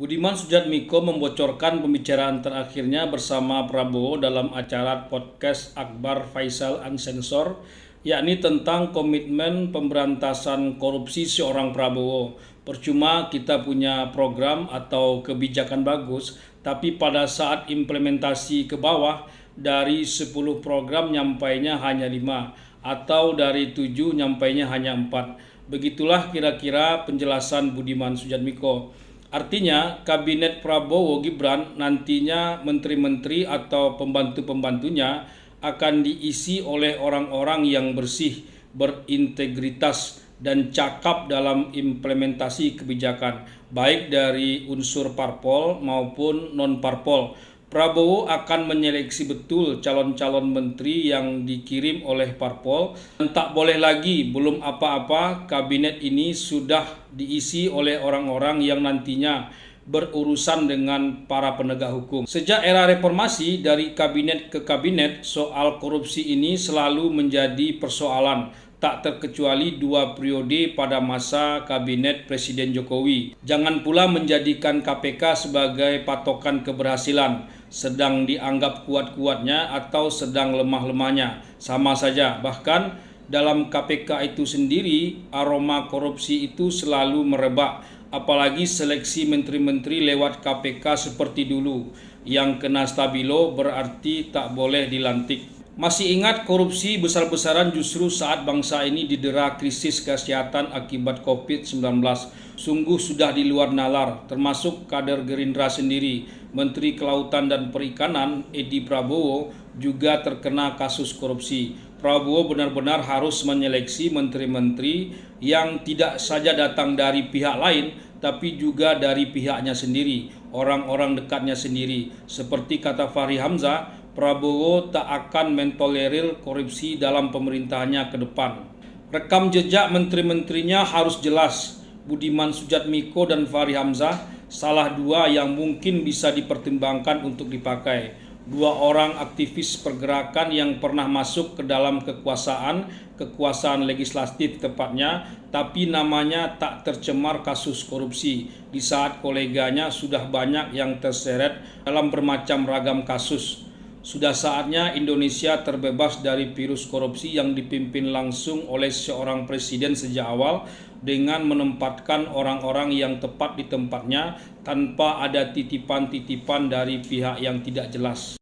Budiman Sujatmiko membocorkan pembicaraan terakhirnya bersama Prabowo dalam acara podcast Akbar Faisal Unsensor, yakni tentang komitmen pemberantasan korupsi seorang Prabowo. Percuma kita punya program atau kebijakan bagus, tapi pada saat implementasi ke bawah, dari 10 program nyampainya hanya 5, atau dari 7 nyampainya hanya 4. Begitulah kira-kira penjelasan Budiman Sujatmiko. Artinya, Kabinet Prabowo Gibran nantinya menteri-menteri atau pembantu-pembantunya akan diisi oleh orang-orang yang bersih, berintegritas, dan cakap dalam implementasi kebijakan, baik dari unsur parpol maupun non-parpol. Prabowo akan menyeleksi betul calon-calon menteri yang dikirim oleh parpol, dan tak boleh lagi belum apa-apa kabinet ini sudah diisi oleh orang-orang yang nantinya berurusan dengan para penegak hukum. Sejak era reformasi, dari kabinet ke kabinet, soal korupsi ini selalu menjadi persoalan, tak terkecuali 2 periode pada masa kabinet Presiden Jokowi. Jangan pula menjadikan KPK sebagai patokan keberhasilan, sedang dianggap kuat-kuatnya atau sedang lemah-lemahnya. Sama saja, bahkan dalam KPK itu sendiri aroma korupsi itu selalu merebak, apalagi seleksi menteri-menteri lewat KPK seperti dulu. Yang kena stabilo berarti tak boleh dilantik. Masih ingat korupsi besar-besaran justru saat bangsa ini didera krisis kesehatan akibat COVID-19. Sungguh sudah di luar nalar, termasuk kader Gerindra sendiri. Menteri Kelautan dan Perikanan Edi Prabowo juga terkena kasus korupsi. Prabowo benar-benar harus menyeleksi menteri-menteri yang tidak saja datang dari pihak lain, tapi juga dari pihaknya sendiri, orang-orang dekatnya sendiri. Seperti kata Fahri Hamzah, Prabowo tak akan mentolerir korupsi dalam pemerintahannya ke depan. Rekam jejak menteri-menterinya harus jelas. Budiman Sujatmiko dan Fahri Hamzah salah 2 yang mungkin bisa dipertimbangkan untuk dipakai. 2 orang aktivis pergerakan yang pernah masuk ke dalam kekuasaan legislatif tepatnya, tapi namanya tak tercemar kasus korupsi, di saat koleganya sudah banyak yang terseret dalam bermacam ragam kasus. Sudah saatnya Indonesia terbebas dari virus korupsi yang dipimpin langsung oleh seorang presiden sejak awal, dengan menempatkan orang-orang yang tepat di tempatnya tanpa ada titipan-titipan dari pihak yang tidak jelas.